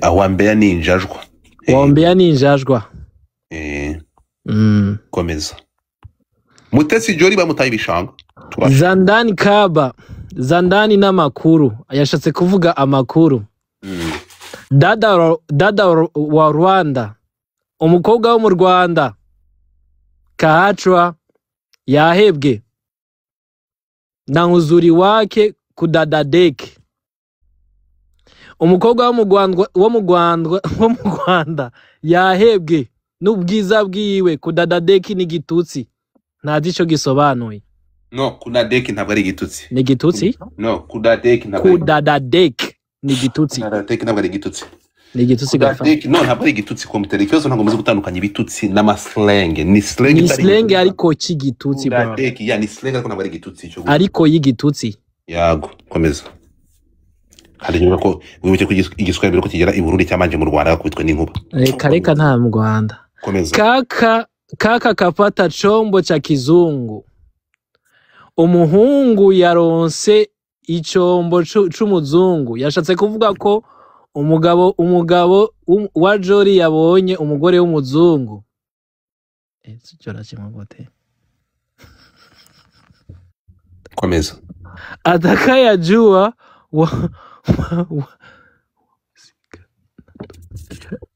Awambea ni injajwa. Wambea ni injajwa. Komeza. Mutesi Jolly bamutaye ibishanga. Zandani Kaba. Zandani n'amakuru. Yashatse kuvuga amakuru. Dada wa Rwanda. Umukobwa wo mu Rwanda. Kaachwa yahebwe. Na uzuri wake kudadadeki. Umukobwa wo mu Rwanda yahebwe n'ubwiza bwiwe kudadadeki ni gitutsi. Ntazi ico gisobanuye. No, kudadeki ntabwo ari igitutsi. Ni gitutsi? No, kudadeki ntabwo. Kudadadeki ni gitutsi. Kudadeki ntabwo ari igitutsi. Ni igitutsi gafa. No, ntabwo ari igitutsi komputere. Ikibazo ntabwo muzi gutandukanya ibitutsi n'amaslang. Ni slang. Ni slang ariko cy'igitutsi bwa. Kudadeki ya ni slang ariko ntabwo ari igitutsi cyo. Ariko y'igitutsi. Yago, komeza. Hari nyuma ko wibuke ko igiswahili ko kigera i Burundi cyamanje mu Rwanda kubitwe n'inkuba. Reka nta mu Rwanda. Komeza. Kaka kapata chombo cha kizungu. Umuhungu yaronse icombo c'umuzungu. Yashatse kuvuga ko umugabo wa Jolly yabonye umugore w'umuzungu. Sicora kimagote. Komeza. Atakayajua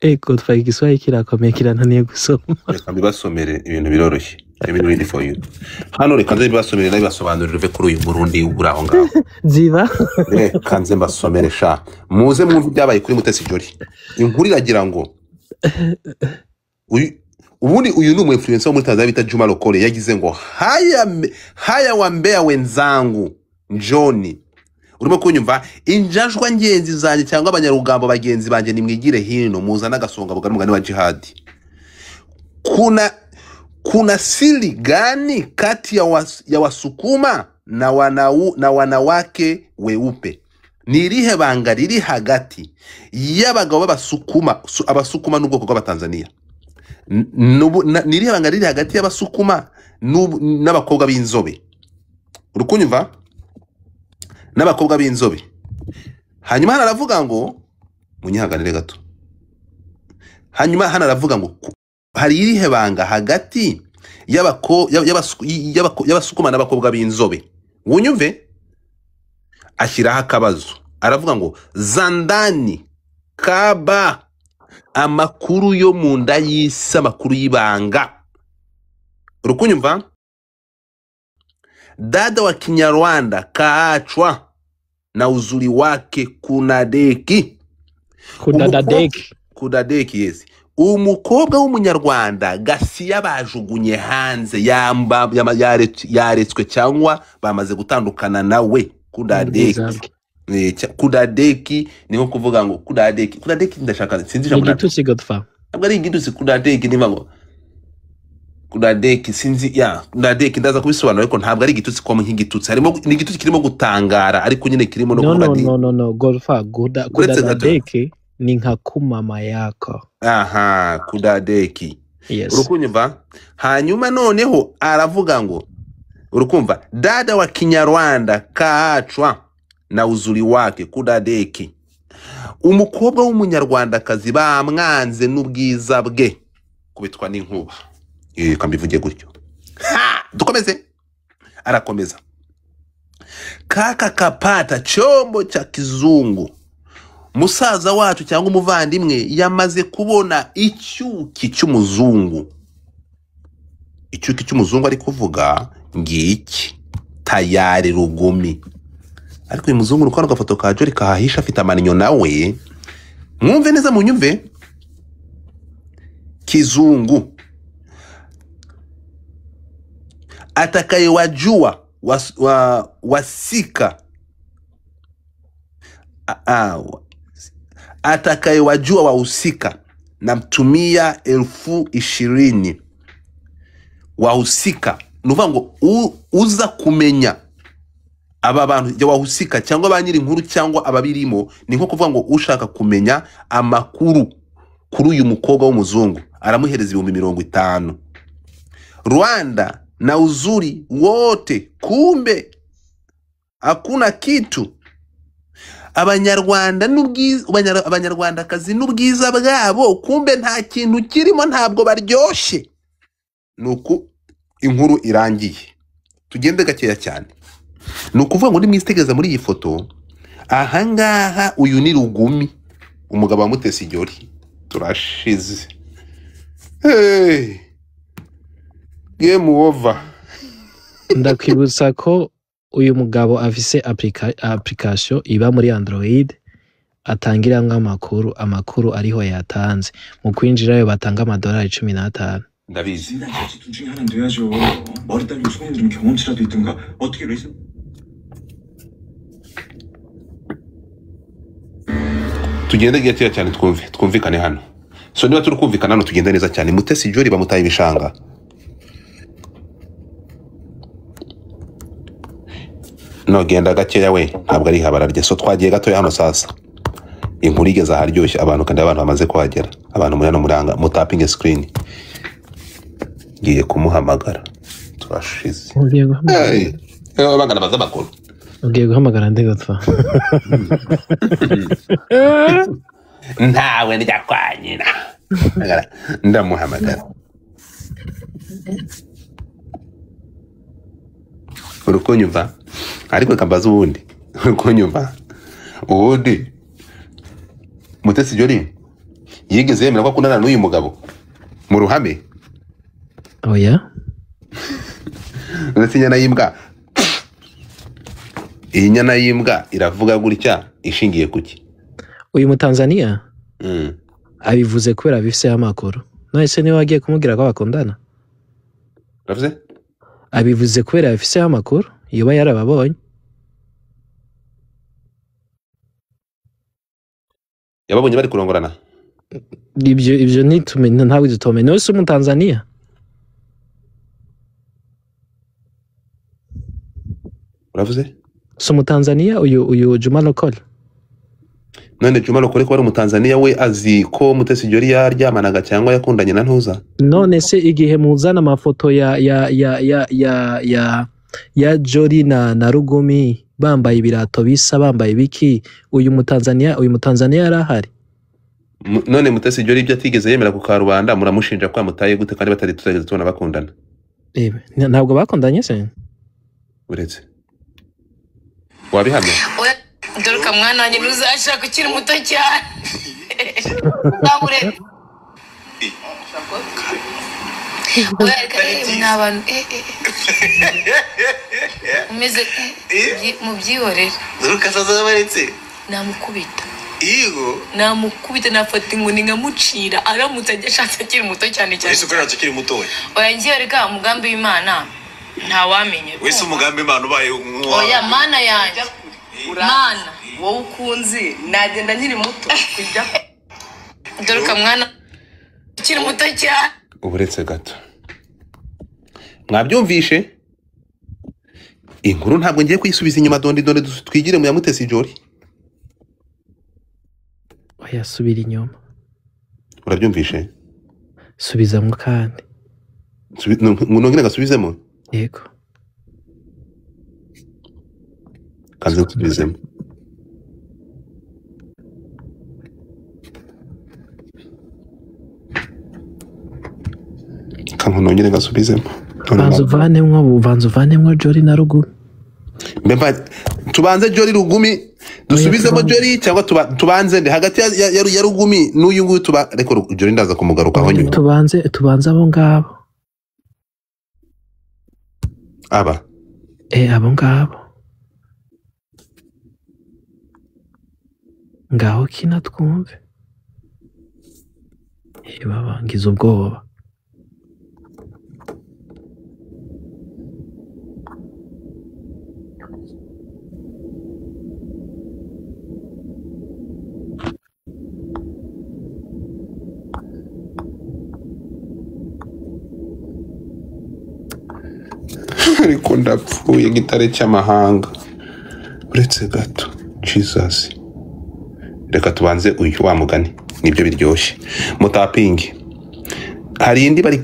Eko twaye Kiswahili kirakomeye kirananiye gusoma. Reka mbibasomere ibintu biroroshye. Ibintu bindi for you. Hano reka nze mbibasomere nabibasobanurire kuri uyu Burundi uraho ngaho. Ziba. Reka nze mbasomere sha. Muze mwumva byabaye kuri Mutesi Jolly. Inkuru iragira ngo ubundi uyu ni umu-influencer wo muri Tanzania bita Juma Lokole yagize ngo haya wambea wenzangu Johnny. Urimo kunyumva injajwa ngenzi zanjye cyangwa abanyarugambo bagenzi banje nimwigire hino muzana gasonga bugari mugani wa jihad. Kuna siri gani kati ya wasukuma na wanawake weupe? Nirihe banga riri hagati y'abagabo abasukuma n'ubwoko bw'abatanzania? Nirihe banga riri hagati y'abasukuma n'abakobwa b'inzobe? Urukunyumva? N'abakobwa b'inzobe. Hanyuma hana aravuga ngo munyihanganire gato. Hanyuma hana aravuga ngo hari irihe banga hagati y'abasukuma n'abakobwa b'inzobe? Wunyumve? Ashyiraho akabazo. Aravuga ngo Zandani Kaba amakuru yo mu nda y'isi, amakuru y'ibanga. Urukunyumva? Dada wa Kinyarwanda kaachwa na uzuri wake kudadeki. Kudadeki, yes. Umukobwa w'umunyarwanda gasiya bajugunye hanze yaretswe cyangwa bamaze gutandukana nawe. Kudadeki. Kudadeki ni nko kuvuga ngo kudadeki ndashaka sinzi ijambo. Igitutsi gotfa. Ntabwo ari igitutsi kudadeki ni ngo kudadeki sinzi kudadeki ndaza kubisobanura ariko ntabwo ari igitutsi ko nk'igitutsi harimo ni igitutsi kirimo gutangara ariko nyine kirimo no kuvuga no golfa kudadeki ni nka kumama yako. Aha, kudadeki. Yes. Urukunyumva? Hanyuma noneho aravuga ngo urukumva dada wa Kinyarwanda kaachwa na uzuri wake kudadeki. Umukobwa w'umunyarwanda kazi bamwanze n'ubwiza bwe kubitwa n'inkuba. Kambivuge gutyo. Dukomeze. Arakomeza. Kaka kapata chombo cha kizungu. Musaza wacu cyangwa umuvandimwe yamaze kubona icyuki cy'umuzungu. Icyuki cy'umuzungu ari kuvuga ngiki tayari rugumi. Ariko uyu muzungu rukora gafoto ka Jolly kahahisha afite amaninyo nawe. Mwumve neza munyumve. Kizungu atakaye wajua wasika atakaye wajua wahusika namtumia 20,000 wahusika. Nuvuga ngo uza kumenya aba bantu wahusika cyangwa abanyiri inkuru cyangwa ababirimo ni nko kuvuga ngo ushaka kumenya amakuru kuri uyu mukobwa w'umuzungu aramuhereza 50,000. Rwanda na uzuri wote kumbe hakuna kitu abanyarwanda n'ubwiza abanyarwandakazi n'ubwiza bwabo kumbe nta kintu kirimo, ntabwo baryoshye. Nuko inkuru irangiye, tugende gakeya cyane. Nukuvuga ngo nimwistegereza muri iyi foto, ahangaha uyu ni Rugumi, umugabo wa Mutesi Jolly. Turashize. Hey, game over. Ndakwibutsa ko uyu mugabo afise application iba muri Android atangiramwo amakuru ariho yatanze. Mu kwinjirayo batanga amadolari 15. ndabizi. Tugende gakeya cyane twumvikane hano. So niba turi kumvikana hano tugenda neza cyane. Mutesi Jolly bamutaye ibishanga. No genda gakeya we, ntabwo ari habara rye. So twagiye gatoya hano sasa. Inkuru igeze aharyoshye, abantu kandi abantu bamaze kuhagera. Abantu muri hano muranga mutapinge screen. Ngiye kumuhamagara. Turashize. Ugiye guhamagara. Bagana baza bakuru. Ugiye guhamagara ndegatwa. Ntawe njya kwa nyina. Ndamuhamagara. Urukunyumva? Ariko kambaza ubundi. Urukunyumva? Ubundi Mutesi Jolly yigeze yemera ko akundana n'uyu mugabo mu ruhame? Oya. Uretse inyana y'imbwa. Iyi nyana y'imbwa iravuga gutya ishingiye kuki? Uyu Mutanzania? Abivuze kubera bifise amakuru. Nahise niwe wagiye kumubwira ko bakundana. Uravuze? Abivuze kubera bifise amakuru, yoba yarababonye. Yababonye bari kurongorana? Ibyo nitumenye ntabwo dutomenya. Nose Umutanzania? Uravuze? So Umutanzania uyu Juma Lokole? None Juma Lokole ko ari Umutanzania we azi ko Mutesi Jolly yaryamanaga cyangwa yakundanye na Ntuza? None se igihe muzana amafoto ya Jolly na Rugumi bambaye ibirato bisa, bambaye biki, uyu Mutanzania yarahari? None Mutesi Jolly ibyo atigeze yemera ku karubanda muramushinja kwa mutaye gute kandi batari tutageze tubona bakundana? Ntabwo bakundanye se? Uretse wabihamya? Doruka mwana wanjye ntuzashaka ukiri muto cyane. Ntabure. N'abantu umeze mu byihorere. Doruka saza baretse namukubita. Igo Namukubita nafata inkoni ngamucira aramutse ajya ashatse akiri muto cyane cyane. Wese ukorera akiri muto we? Oya ngiye reka umugambi w'Imana nta wamenye. Wese umugambi Imana ubaye oya mana yanjye. Mana wowe ukunzi nagenda nkiri muto kujya. Doruka mwana ukiri muto cyane. Uburetse gato. Mwabyumvishe? Inkuru ntabwo ngiye kuyisubiza inyuma donde twigire mu ya Mutesi Jolly. Oya subira inyuma. Urabyumvishe? Subizamwo kandi. Nongera gasubizemo? Yego. Kanze kusubizemo. Kanko nongera gasubizemo. Banza uvanemwo Jolly na Rugumi. Mbemba tubanze Jolly Rugumi dusubizemo Jolly cyangwa tubanze hagati ya Rugumi n'uyu nguyu reko Jolly ndaza kumugarukaho nyuma. Tubanze abo ngabo. Aba abo ngabo. Ngaho kina twumve. Babangiza ubwoba. ariko ndapfuye gitare cy'amahanga. Uretse gato Jesus. Reka tubanze uyu wa mugani nibyo biryoshye. Mutapingi hari indi bari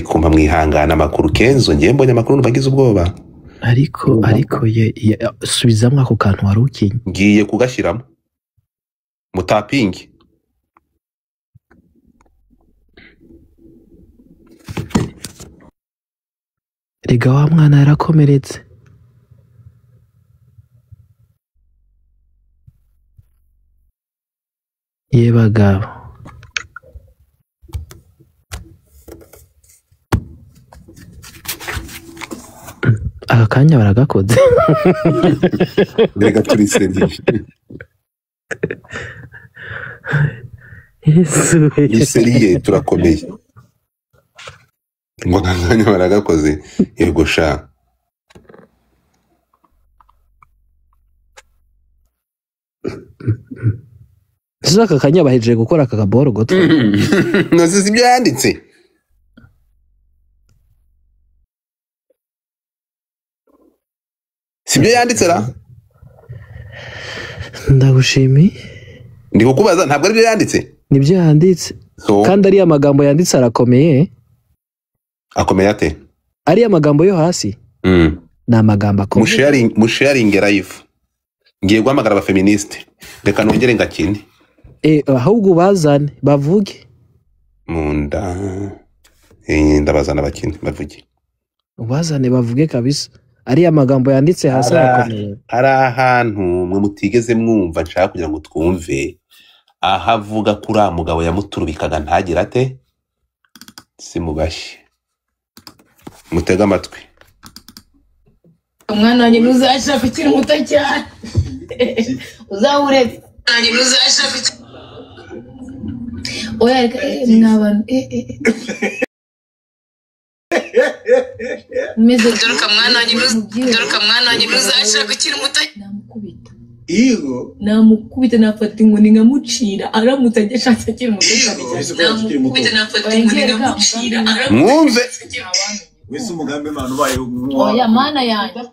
kumpa mwihangana amakuru Kenzo ngiye mbonye amakuru bagize ubwoba. ariko subizamwe ako kantu wari ukinye. ngiye kugashyiramo mutapingi. Rega wa mwana yarakomeretse. Ye bagabo. Aka kanya baragakoze. Rega turi seriye. Yesu. Ni seriye turakomeye. Ngo kanya baragakoze. Yego sha. Aka kanya bahejeje gukora aka kaboro goto. Nazize ibyo yanditse. Sibyo yanditse ra? Ndagushimiye. Ndi kukubaza ntabwo ari byo yanditse. Nibyo yanditse. Kandi ari amagambo yanditse arakomeye. Akomeye ate? Ari amagambo yo hasi. Na amagambo akomeye. Musharing live. Ngiye guhamagara aba feministe. Reka nongere ngakine. Ahubwo bazane bavuge. Munda. Ndabazana bakine bavuge. Bazane bavuge kabisa. Ari amagambo yanditse hasi arakomeye. Hari ahantu mwe mutigeze mwumva nshaka kugira ngo twumve. Ahavuga kuri mugabo yamuturubikaga ntagira ate? Simubashye. Mutega amatwi. Umwana wanjye ntuzashaka ukiri muto cyane. Uzawurebe. Nanjye ntuzashaka ukiri. Oya reka mwabana Meze doroka mwana wanjye ntuzashaka ukiri muto. Namukubita. Iyo namukubita nafata inkoni nkamucira aramutse ajya ashatse akiri muto cyane. Namukubita nafata inkoni nkamucira mwumve wese umugambi Imana ubaye oya mana yanjye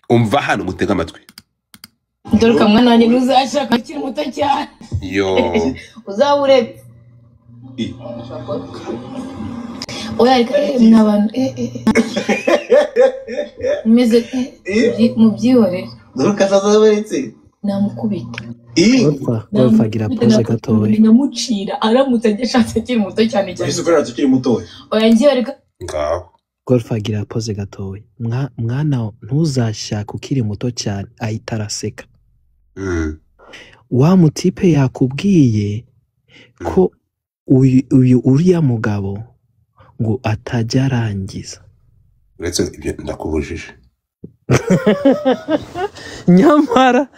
umva hano mutega amatwi. Doroka mwana wanjye ntuzashaka akiri muto cyane. Yo Uzawurebe. Oya reka mwabana Meze mubyihorere. Doroka zazaberetse Namukubita. Golf agira pose gatoya. Nkamucira aramutse ajya ashatse akiri muto cyane cyane. wese ukorera tukiri mutoya. Oya ngiye reka ngaho. Golf agira pose gatoya. Mwana ntuzashaka ukiri muto cyane ahita araseka. Wa mutipe yakubwiye ko uyu uriya mugabo ngo atajya arangiza. Uretse ibyo ndakubujije. Nyamara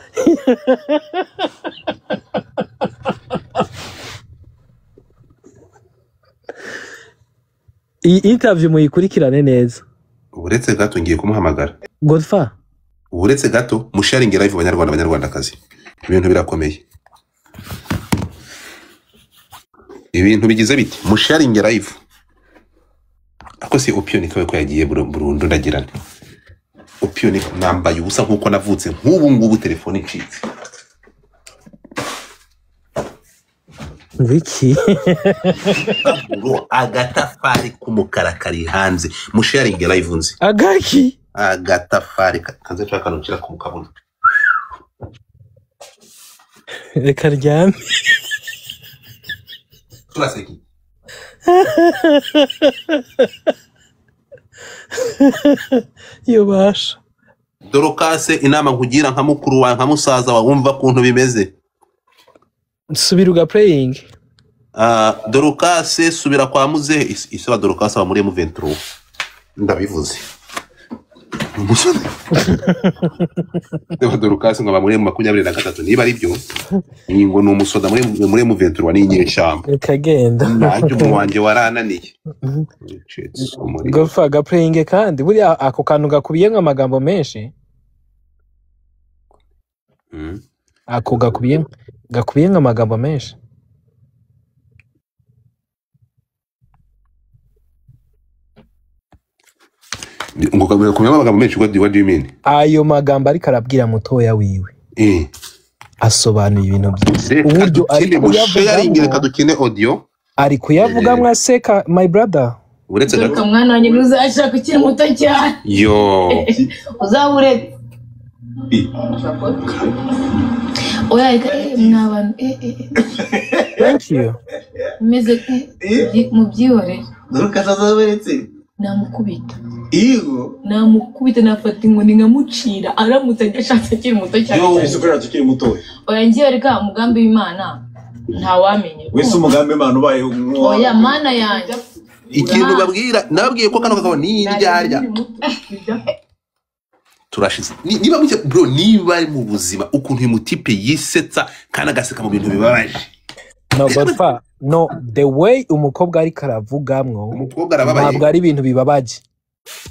iyi interview muyikurikirane neza. Uretse gato ngiye kumuhamagara. Godfa Uretse gato musharing live abanyarwandakazi. Ibintu birakomeye. Ibintu bigize biti musharing live. Ako si opinion ikawe ko yagiye burundu ndagirana. Opinion nambaye ubusa nkuko navutse nk'ubu ngubu telefone ncitse. Wiki agatafari k'umukara kari hanze musharing live nzi. Agaki Agatafari kanze nshaka nukira ku mukabona. reka ryame. Turaseki. Yobasha. Dorokase inama nkugira nka mukuru wa nka musaza wa wumva kuntu bimeze. Subira uga praying. Dorokase subira kwa muze isaba Dorokase wa muri M23. Ndabivuze. Deba Dorokase ngo bamuri mu 23 niba ari byo. Ngo ni umusoda muri M23 ni inyeshamba. Kagenda. Nanjye mu wanje warananiye. Golfa ga praying kandi buri ako kantu gakubiye nk'amagambo menshi. Ako gakubiye nk'amagambo menshi. Ngo gakubiye amagambo menshi what do you mean? Ayo magambo ariko arabwira mutoya wiwe. Asobanuye ibintu byinshi. Uburyo ari kuyavuga reka dukine audio. Ari kuyavuga mwaseka my brother. uretse gato Garuka mwana wanjye ntuzashaka ukiri muto cyane. yo Uzabure. Oya mwabantu Thank you. meze mu byihorere. Garuka zazaberetse. Namukubita. Iyo. Namukubita nafata inkoni nkamucira aramutse agashatse akiri muto cyane. Ese ukora tukiri muto. Oya ngiye reka umugambi w'Imana ntawamenye. Wese umugambi Imana ubaye Oya mana yanjye. ikintu babwira nababwiye ko kano kagabo ni iryarya turashize niba muke bro niba ari mu buzima ukuntu uyu mutipe yisetsa kandi agaseka mu bintu bibabaje No Godfa, no, the way umukobwa ari karavugamwo umukobwa arababaye ntabwo ari ibintu bibabaje.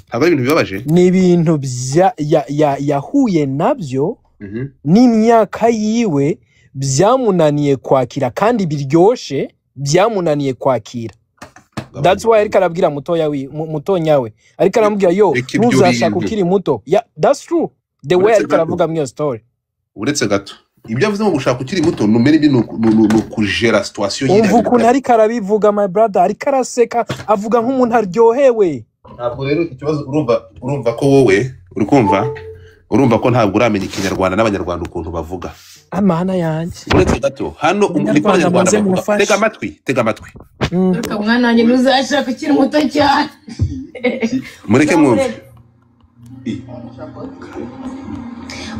ntabwo ari ibintu bibabaje Ni ibintu yahuye nabyo n'imyaka yiwe byamunaniye kwakira kandi biryoshe byamunaniye kwakira. That's why ariko arabwira mutonya we ariko aramubwira yo ntuzashaka ukiri muto. Yeah, that's true. The way ariko aravuga mu story. Uretse gato ibyo avuze ngo gushaka ukiri muto numere ibintu kujera situation yire. Umva ukuntu ariko arabivuga my brother ariko araseka avuga nk'umuntu aryohewe. Ntabwo rero ikibazo urumva ko wowe urumva ko ntabwo uramenya ikinyarwanda n'abanyarwanda ukuntu bavuga. Amana yanjye. Uretse gato hano umurikwanza bavuga. Tega amatwi. Garuka mwana wanjye ntuzashaka ukiri muto cyane. Mureke mwumve.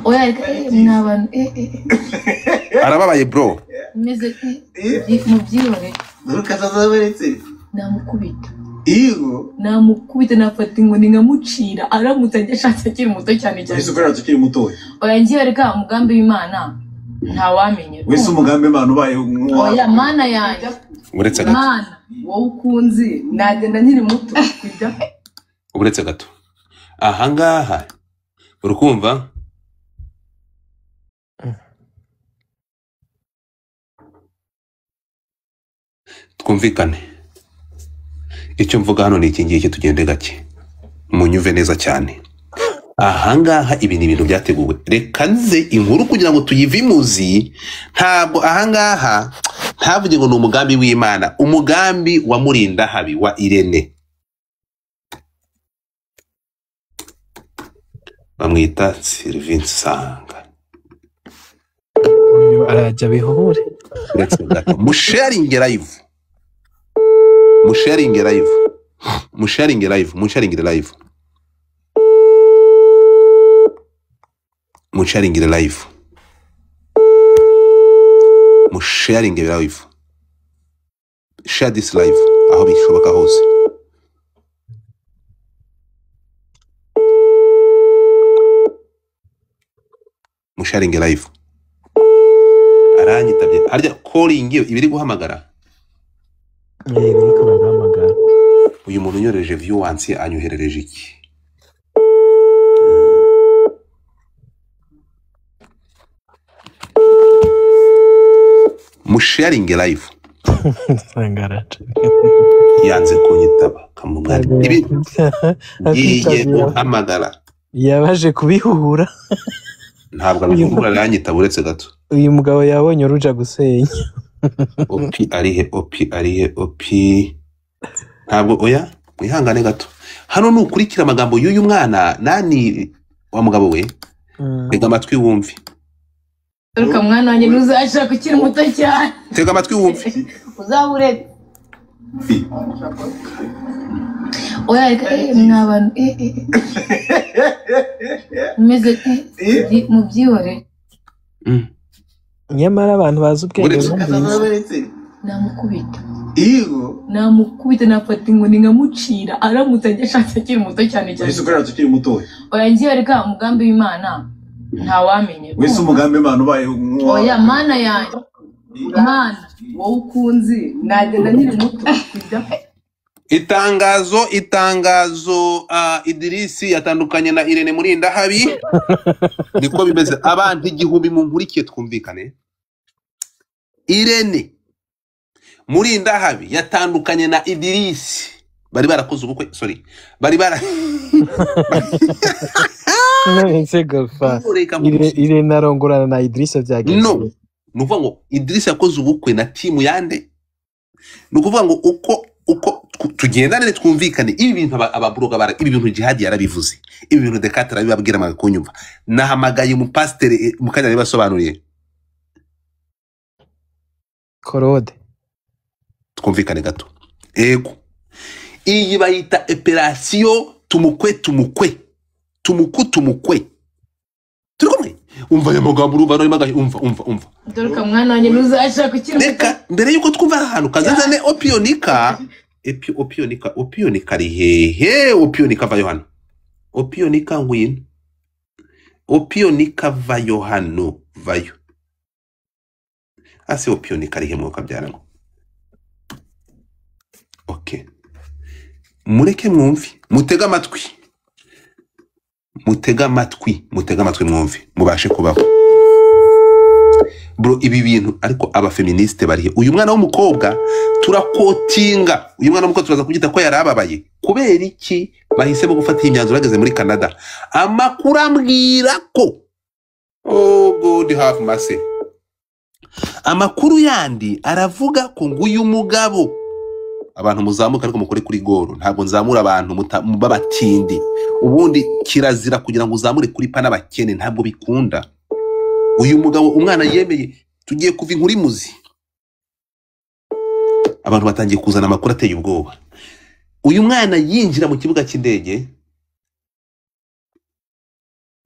Oya mwabantu arababaye bro. meze mu byihorere. Garuka zazaberetse. Namukubita. Iyo. Namukubita nafata inkoni nkamucira aramutse agashatse akiri muto cyane. Ese ukora tukiri muto. Oya ngiye reka umugambi w'Imana ntawamenye. Wese umugambi Imana ubaye Oya mana yanjye. Uretse gato Mana wowe ukunzi nagenda nkiri muto kujya uretse gato ahangaha urukumva twumvikane icyo mvuga hano ni iki ngiki tugende gake munyuve neza cyane. Ahangaha ibi ni ibintu byateguwe reka nze inkuru kugira ngo tuyivimuzi ntabwo ahangaha ntavuge ngo ni umugambi w'Imana umugambi wa Murindahabi wa Irene bamwita Sylvie Sanga arajya bihure musharing live share this live aho bishoboka hose musharing live aranyitabye harya calling ibiri guhamagara biriko barahamagara uyu muntu unyoreje viewance anyoherereje iki musharing live yanze kunyitaba kamugani ibi iye guhamagara yabaje kubihuhura ntabwo amukura aranyitaba uretse gato uyu mugabo yabonye uruja gusenya opi ntabwo oya mwihangane gato hano nukurikira amagambo y'uyu mwana nani wa mugabo we tega amatwi wumve. Garuka mwana wanjye ntuzashaka ukiri muto cyane. Tega amatwi wumve. Uzabure. Oya mwabantu meze mu byihorere. Nyamara abantu bazi ubwenge namukubita. Iyo. Namukubita nafata inkoni nkamucira aramutse agashatse akiri muto cyane. Ese ukora tukiri muto. Oya ngiye reka umugambi w'Imana ntawamenye. Wese umugambi Imana ubaye Oya mana yanjye. Mana wowe ukunzi nagenda nkiri muto kujya Itangazo Idirisi yatandukanye na Irene Murindahabi niko bimeze abantu igihumbi mu nkurikiye twumvikane. Irene Murindahabi yatandukanye na Idirisi bari barakoze ubukwe bari bara Irene arongorana na Idirisi byagenze no nuvuga ngo Idirisi yakoze ubukwe na timu yande nukuvuga ngo uko tugendane twumvikane ibi bintu ababroga bara ibi bintu jihad yarabivuze ibi bintu Dekate arabibabwira magakunyumva nahamagaye umupasiteri mukanya bibasobanuriye Korode twumvikane gato ego iyi bayita operation tumukwe turumwe umva ya magambo urumva no magaye umva Dore mwana wanjye ntuzashaka ukiri muto reka mbere yuko twumva ahantu kazazane opionika rihehe opionika vayo hano opionika ngwino opionika vayo hano vayo ase opionika rihe mwoka byarango okay mureke mwumvi mutega amatwi mwumvi mubashe kubaho bro ibi bintu ariko aba feministe barihe uyu mwana w'umukobwa turakotinga uyu mwana w'umukobwa turaza kugita ko yarababaye kubera iki bahisemo gufata imyanzuro bageze muri Canada amakuru ambwira ko God have mercy amakuru yandi aravuga ko nguyu mugabo abantu muzamuka ariko mukore kuri goro ntabwo nzamura abantu babatindi ubundi kirazira kugira ngo uzamure kuri pana bakene ntabwo bikunda uyu mugabo umwana yemeye tugiye kuva inkuri muzi abantu batangiye kuzana amakuru ateye ubwoba uyu mwana yinjira mu kibuga cy'indege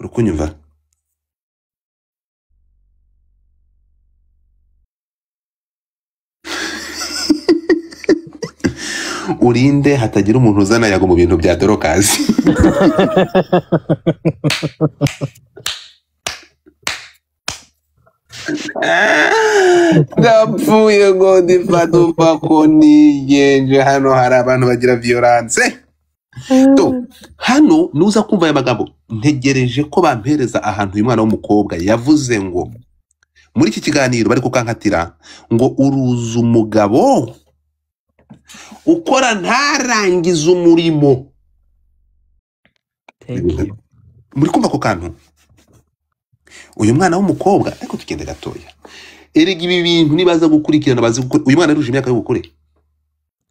urukunyumva urinde hatagira umuntu uzana yago mu bintu bya Dorokazi ndapfuye ngo ndifadumva ko nigenje hano hari abantu bagira violence to hano nuza kumva aya magambo ntegereje ko bampereza ahantu uyu mwana w'umukobwa yavuze ngo muri iki kiganiro bari kukankatira ngo uruza umugabo ukora ntarangiza umurimo muri kumva ko kantu uyu mwana w'umukobwa ariko tugende gatoya erega ibi bintu nibaza gukurikirana bazi gukora uyu mwana aruje imyaka y'ubukure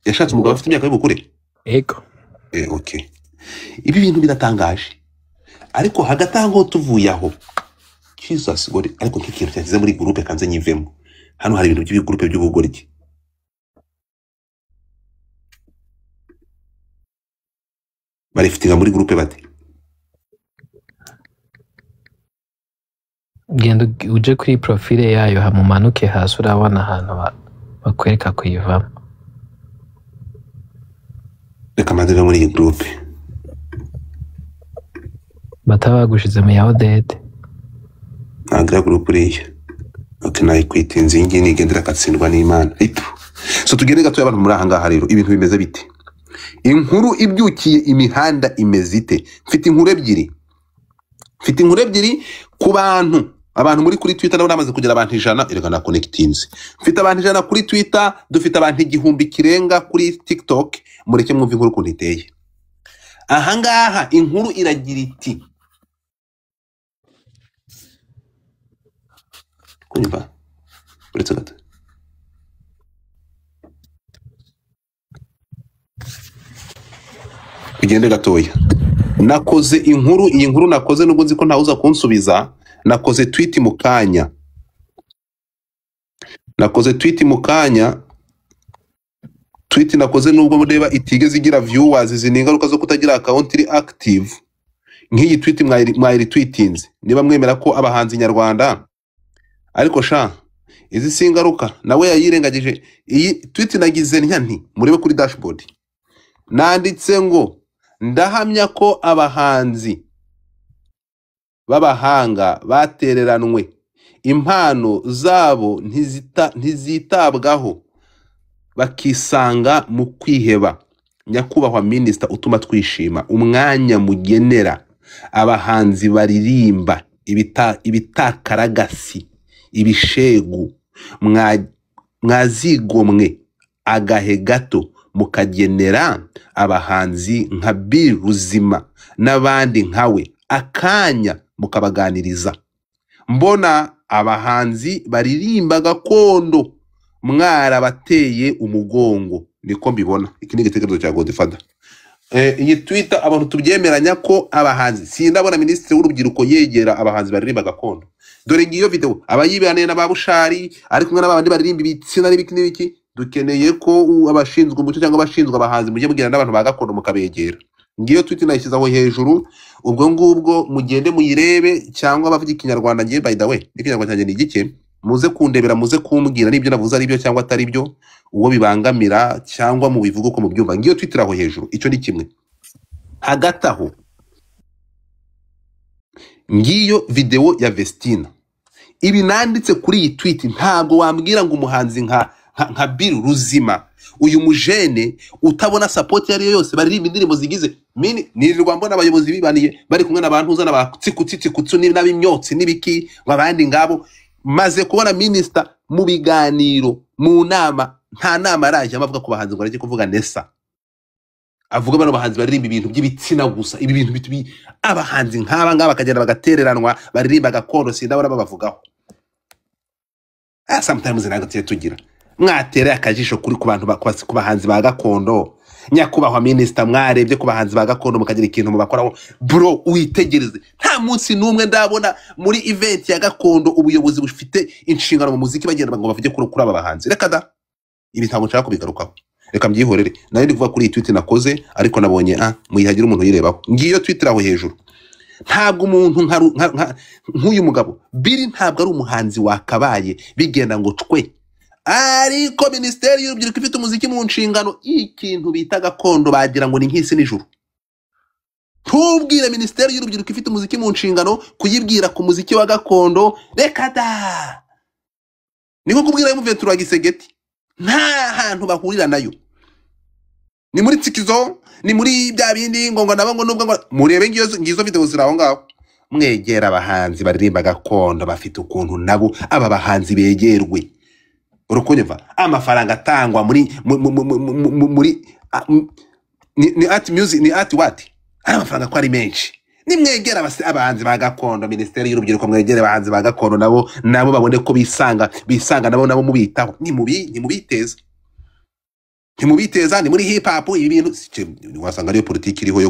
yashatse umugabo afite imyaka y'ubukure ego okay ibi bintu biratangaje ariko hagati aho tuvuye aho Jesus God ariko nk'ikintu cyagize muri groupe kanze nyivemo hano hari ibintu by'ibigroupe by'ubugoryi barifitinga muri groupe bate genda uje kuri profile yayo hamumanuke hasi urabona ahantu bakwereka kuyivamo reka mandira muri iyi groupe batabagushize mu ya Odette ntagira groupe uriya okay nayikwitinze ingi nigendera katsindwa n'Imana so tugende gato y'abantu muri ahangaha rero ibintu bimeze bite inkuru ibyukiye imihanda imeze ite mfite inkuru ebyiri ku bantu muri kuri Twitter nabo namaze kugira abantu 100 erega na connectings mfite abantu 100 kuri Twitter dufite abantu 1000 kirenga kuri TikTok mureke mwumva inkuru kuntu iteye ahangaha inkuru iragira iti kunyumva uretse gato ugende gatoya nakoze iyi nkuru nakoze nubwo nzi ko ntawuza kunsubiza nakoze tweet mu kanya tweet nakoze nubwo mureba itigeze igira viewers izi ningaruka zo kutagira account iri active nk'iyi tweet mwayiri tweetinze niba mwemera ko abahanzi nyarwanda ariko sha izi singaruka nawe yayirengagije iyi tweet nagize nti murebe kuri dashboard nanditse ngo ndahamya ko abahanzi b'abahanga batereranwe impano zabo ntizitabwaho bakisanga mu kwiheba nyakubahwa minister utuma twishima umwanya mugenera abahanzi baririmba ibitakaragasi ibishegu mwazigomwe agahe gato mukagenera abahanzi nka Bill Ruzima n'abandi nkawe akanya mukabaganiriza mbona abahanzi baririmba gakondo mwarabateye umugongo niko mbibona. Iki ni igitekerezo cya Godfather. Iyi Twitter abantu tubyemeranya ko abahanzi sindabona minisitiri w'urubyiruko yegera abahanzi baririmba gakondo. Dore ngiyo video abayibaniye na babushari ari kumwe n'abandi baririmba ibitsina n'ibiki dukeneye ko abashinzwe umuco cyangwa abashinzwe abahanzi mujye mugira n'abantu ba gakondo mukabegera. Ngiyo Twitter nayishyizaho hejuru, ubwo ngubwo mugende muyirebe, cyangwa abavuga ikinyarwanda ngiye by the way n'ikinyarwanda cyanjye ni igike, muze kundebera muze kumbwira nibyo navuze ari byo cyangwa atari byo, uwo bibangamira cyangwa mu bivuga uko mubyumva. Ngiyo Twitter aho hejuru, icyo ni kimwe. Hagati aho ngiyo video ya Vestina, ibi nanditse kuri iyi tweet ntabwo wambwira ngo umuhanzi nka Bill Ruzima, uyu mujene utabona support yari yose baririmba indirimbo zigize nirirwa mbona abayobozi bibaniye bari kumwe n'abantu uzana abatsikutsitsikutsu n'abimyotsi n'ibiki babandi ngabo, maze kubona minister mu biganiro mu nama, nta nama araje avuga ku bahanzi ngo areke kuvuga Nessa, avuga bano bahanzi baririmba ibintu by'ibitsina gusa, ibi bintu bitubi abahanzi nk'aba ngaba bakagenda bagatereranwa baririmba gakondo sindabona babavugaho. Sometimes nagatiye tugira mwatere akajisho kuri ku bantu ku bahanzi ba gakondo, nyakubahwa minister mwarebye ku bahanzi ba gakondo mukagira ikintu mubakoraho bro, witegereze nta munsi numwe ndabona muri event ya gakondo ubuyobozi bufite inshingano mu muziki bagenda ngo bavuge kuri aba bahanzi. Reka da ibi ntabwo nshaka kubigarukaho, reka mbyihorere. Nari ndi kuva kuri tweet nakoze ariko nabonye muyihagira umuntu yirebaho. Ngiyo Twitter aho hejuru, ntabwo umuntu nk'uyu mugabo Bill ntabwo ari umuhanzi wakabaye bigenda ngo cwe, ariko minisiteri y'urubyiruko ifite umuziki mu nshingano, ikintu bita gakondo bagira ngo ni nk'isi n'ijuru. Tubwire minisiteri y'urubyiruko ifite umuziki mu nshingano kuyibwira ku muziki wa gakondo, reka da niko kubwira y'umuventura wa Gisegeti, nta hantu bahurira nayo. Ni muri tsikizo, ni muri bya bindi ngo nabo ngo nubwo murebe ngizo video ziraho ngaho, mwegera abahanzi baririmba gakondo bafite ukuntu nabo aba bahanzi begerwe. Urukunyeva amafaranga atangwa muri ni art music, ni art what, amafaranga ko ari menshi. Nimwegera abahanzi ba gakondo, minisiteri y'urubyiruko mwegere abahanzi ba gakondo nabo babone ko bisanga nabo mubitaho. Ni mubiteza ni muri hip hop. Ibi bintu wasanga ariyo politiki iriho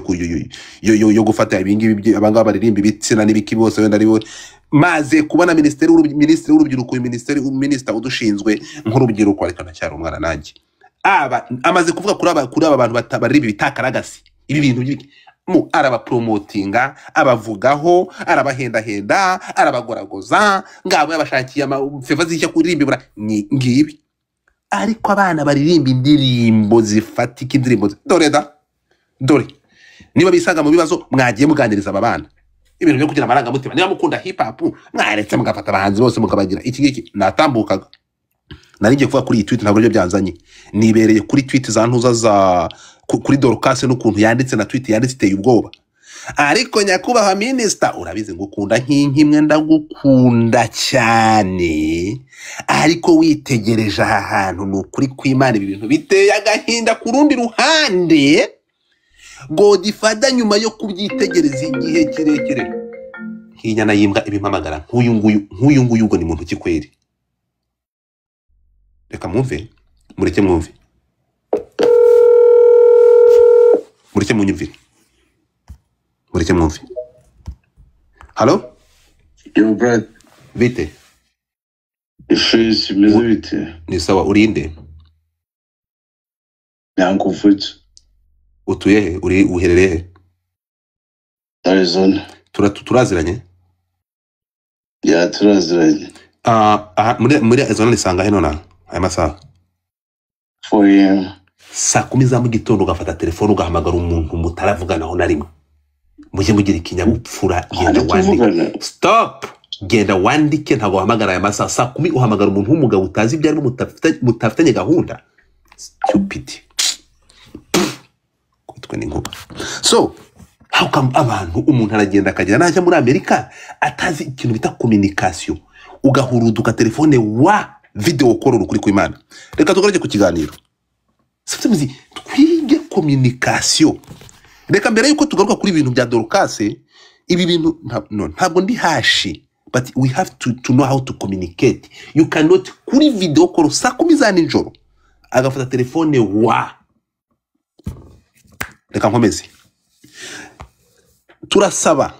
yo gufata ibingibi abangaba baririmba ibitsina n'ibiki bose wenda aribo, maze kubona minisiteri w'urubyiruko, minister udushinzwe nk'urubyiruko ariko nacyari umwana nanjye amaze kuvuga kuri aba bantu baririmba bitakaragasi ibi bintu mu arabapromotinga, abavugaho, arabahendahenda, arabagoragoza, ngabo yabashakiye amafeva zishya kuririmba ngibi. Ariko abana baririmba indirimbo zifatika, indirimbo dore niba bisanga mu bibazo mwagiye muganiriza aba bana ibintu byo kugira amarangamutima. Niba mukunda hip hop mwaretse mugafata abahanzi bose mukabagira iki ngiki. Natambukaga nari ngiye kuvuga kuri iyi tweet, ntabwo byo byanzanye, nibereye kuri tweet za ntuza kuri Dorcas n'ukuntu yanditse na tweet yanditse iteye ubwoba. Ariko nyakubahwa minister urabizi ngo ukunda nk'inkimwe, ndagukunda cyane, ariko witegereje aha hantu n'ukuri kw'Imana ibi bintu biteye agahinda. Ku rundi ruhande Godfather nyuma yo kubyitegereza igihe kirekire nk'inyana yimbwa ibimpamagara nk'uyu nguyu ubwo ni muntu kikweri. Reka mwumve, mureke mwumve, mureke munyumvire, mureke mwumve. Halo yo brad, bite? ifisi meze bite? Ni sawa. Urinde? Nyankuvutse. Utuye he? Uherereye he? Arizona. Turaziranye? Ya turaziranye. Muri Arizona nisanga he nona aya masaha? 4 AM. Saa 10 za mu gitondo ugafata telefone ugahamagara umuntu mutaravuganaho na rimwe. Mujye mugira ikinyabupfura, genda wandike. Stop! Genda wandike, ntabwo uhamagara aya masaha. Saa 10 uhamagara umuntu w'umugabo utazi ibyo arimo mutafitanye gahunda. Stupid. Kutwe ni nkuba. So how come abantu umuntu aragenda akagera najya muri Amerika atazi ikintu bita communication, ugahuruduka telefone wa video call ukuri kw'Imana. Reka tugaruke ku kiganiro. Sifite twige communication. Reka mbere yuko tugaruka kuri ibintu bya Dorcas, ibi bintu ntabwo ndi hashi, but we have to know how to communicate. You cannot kuri video call saa 10 za nijoro agafata telefone reka nkomeze. Turasaba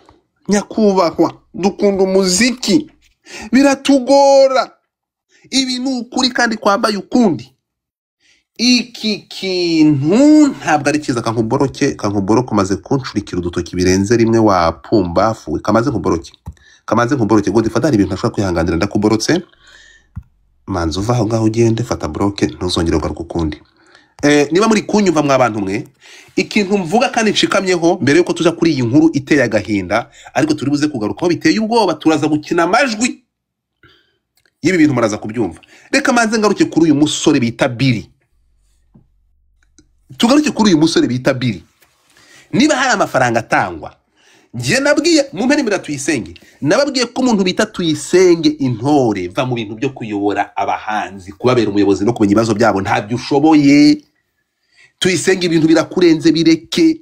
nyakubahwa, dukunda umuziki, biratugora, ibi ni ukuri kandi kwambaye ukundi. Iki kintu ntabwo ari cyiza. Kankuboroke maze kunshurikira udutoki birenze rimwe, wapumbafuwe. Kamaze nkuboroke ngo difata hari ibintu ntashobora kwihanganira, ndakuborotse, manzi uva aho ngaho ugende, fata broke, ntuzongere ugaruka ukundi. Niba muri kunyumva mwabantu mwe, ikintu mvuga kandi nshikamyeho mbere yuko tuza kuri iyi nkuru iteye agahinda, ariko turi buze kugarukaho biteye ubwoba, turaza gukina amajwi y'ibi bintu muraza kubyumva. Reka manze ngaruke kuri uyu musore bita Billy. Tugaruke kuri uyu musore bita Billy. Niba hari amafaranga atangwa, ngiye nabwiye mu mpera imbere Tuyisenge, nababwiye ko umuntu bita Tuyisenge Intore va mu bintu byo kuyobora abahanzi, kubabera umuyobozi no kumenya ibibazo byabo ntabyo ushoboye. Tuyisenge ibintu birakurenze, bireke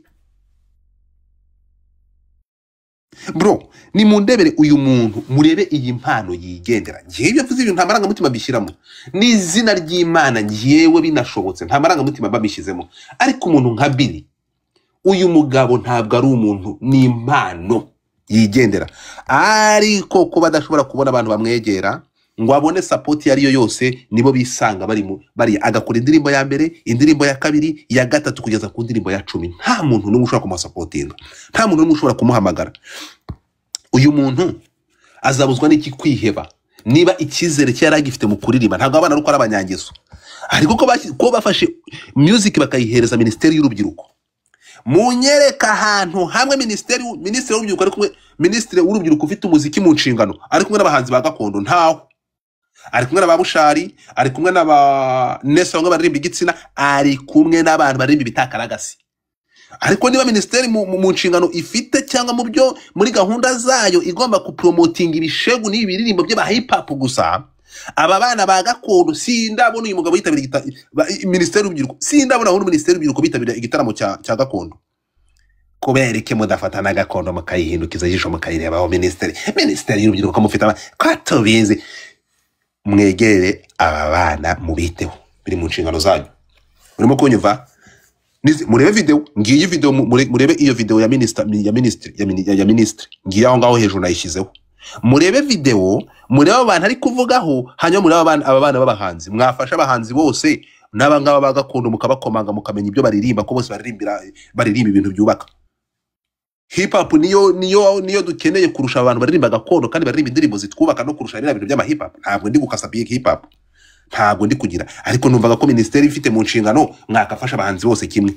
bro. Ni mundebere uyu muntu, murebe iyi mpano yigendera. Ngiye ibyo mvuze ibintu nta marangamutima bishyiramo, n'izina ry'Imana ngiyewe binashobotse nta marangamutima babishyizemo. Ariko umuntu nka Billy, uyu mugabo ntabwo ari umuntu, ni impano yigendera. Ariko ko badashobora kubona abantu bamwegera ngo abone support yariyo yose, nibo bisanga bari agakora indirimbo ya mbere, indirimbo ya kabiri, ya gatatu kugeza ku ndirimbo ya 10. Nta muntu n'umwe ushobora kumusapotinga, nta muntu n'umwe ushobora kumuhamagara. Uyu muntu azabuzwa n'iki kwiheba niba icyizere cye yaragifite mu kuririmba. Ntabwo abana ari uko ari abanyangeso, ariko ko bafashe music bakayihereza Minisiteri y'Urubyiruko. Munyereka ahantu hamwe Minisitiri w'Urubyiruko ari kumwe, Minisitiri w'Urubyiruko ufite umuziki mu nshingano ari kumwe n'abahanzi ba gakondo, ntaho. Ari kumwe n'aba Bushari, ari kumwe n'aba Nesa bamwe baririmba igitsina, ari kumwe n'abantu baririmba ibitakaragasi. Ariko niba Minisiteri mu nshingano ifite cyangwa mu byo muri gahunda zayo igomba kupromoting ibishegu n'ibiririmbo by'aba hip hop gusa, aba bana ba gakondo sindabona uyu mugabo yitabira Minisiteri y'Urubyiruko, sindabona aho Minisiteri y'Urubyiruko bitabira igitaramo cya gakondo. Kubereke mudafata na gakondo mukayihindukiza ijisho mukayireba aho Minisiteri y'Urubyiruko kamufite kwatobizi. Mwegere aba bana mubiteho, biri mu nshingano zanyu. Urimo kunyumva? Murebe video, ngiye video, murebe iyo video ya ministry ngiye aho ngaho hejuru nayishyizeho. Murebe video, murebe abantu ari kuvugaho, hanyuma murebe aba bana b'abahanzi. Mwafasha abahanzi bose n'abangaba bagakondo mukabakomanga mukamenya ibyo baririmba, ko bose baririmba ibintu byubaka. Hip hop niyo dukeneye kurusha abantu baririmba gakondo kandi baririmba indirimbo zitwubaka no kurusha ibintu by'ama hip hop. Ntabwo ndi gukasabiye hip hop, ntabwo ndi kugira, ariko numvaga ko Minisiteri ifite mu nshingano mwakafasha abahanzi bose kimwe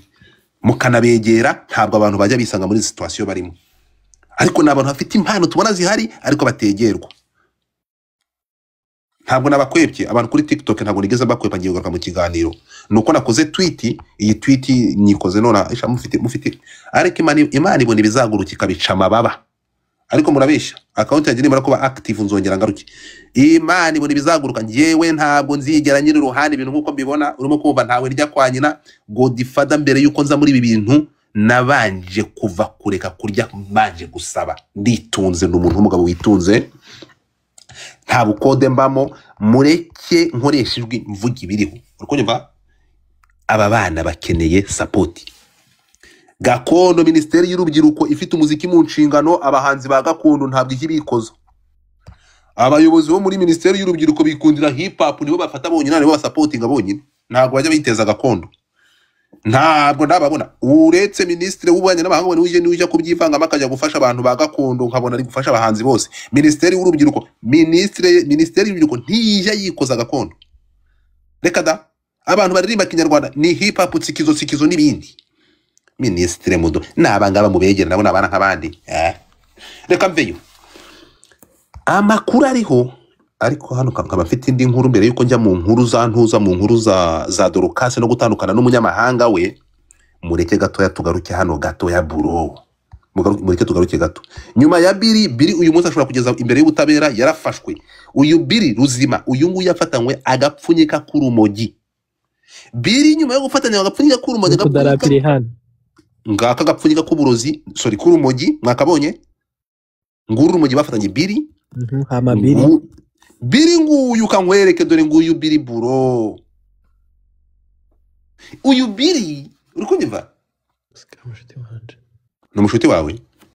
mukanabegera. Ntabwo abantu bajya bisanga muri situation barimo, ariko n'abantu bafite impano tubona zihari ariko bategerwa. Ntabwo nabakwebye abantu kuri TikTok, ntabwo nigeze bakwepa ngiye kugaruka mu kiganiro, nuko nakoze tweet. Iyi tweet nyikoze nona isha mufite ariko Imana ibona ibizaguruka ikabica amababa. Ariko murabesha account yanjye nimara kuba active nzongera ngaruke. Imana ibona ibizaguruka, ngewe ntabwo nzigera nyiri ruhande ibintu nkuko mbibona. Urimo kumva ntawe rya kwa nyina Godfather mbere yuko nza muri ibi bintu nabanje kuva kureka kurya, mbanje gusaba. Nditunze n'umuntu w'umugabo witunze, nta bukode mbamo. Mureke nkoresha ijwi mvuga ibiriho. Urikunyumva? Aba bana bakeneye support. Gakondo Minisiteri y'Urubyiruko ifite umuziki mu nshingano, abahanzi ba gakondo ntabwo ikibikoza. Abayobozi bo muri Minisiteri y'Urubyiruko bikundira hip hop, nibo bafata bonyine, nibo basupportinga bonyine, ntabwo bajya biteza gakondo. Ntabwo ndababona. Uretse Minisitiri w'Ububanyi n'Amahanga n'uje kubyivanga makajya gufasha abantu ba gakondo, nkabona ari gufasha abahanzi bose. Minisiteri y'Urubyiruko, Minisiteri y'Urubyiruko ntijya yikoza gakondo. Reka da, abantu baririmba Kinyarwanda ni hip hop, sikizo n'ibindi. Minisitiri mudo nabangaba mubegera nabo nabana nk'abandi. Reka mveyo amakuru ariho, ariko hano nkaba mfite indi nkuru mbere yuko njya mu nkuru mu nkuru za Dorcas no gutandukana n'umunyamahanga we. Mureke gatoya tugaruke hano gatoya buro, mureke tugaruke gato. Nyuma ya Billy uyu munsi ashobora kugeza imbere y'ubutabera, yarafashwe. Uyu Billy Ruzima, uyu nguyu yafatanywe agapfunyika k'urumogi. Billy nyuma yo gufatanya agapfunyika k'urumogi, ngaka gapfunyika k'uburozi, k'urumogi, mwakabonye? Nguru urumogi bafatanye Billy. Hama Billy. Billy nguyu kankwereke, dore nguyu Billy buro. uyu Billy uri kunyumva Musika mushuti wanje. ni umushuti wawe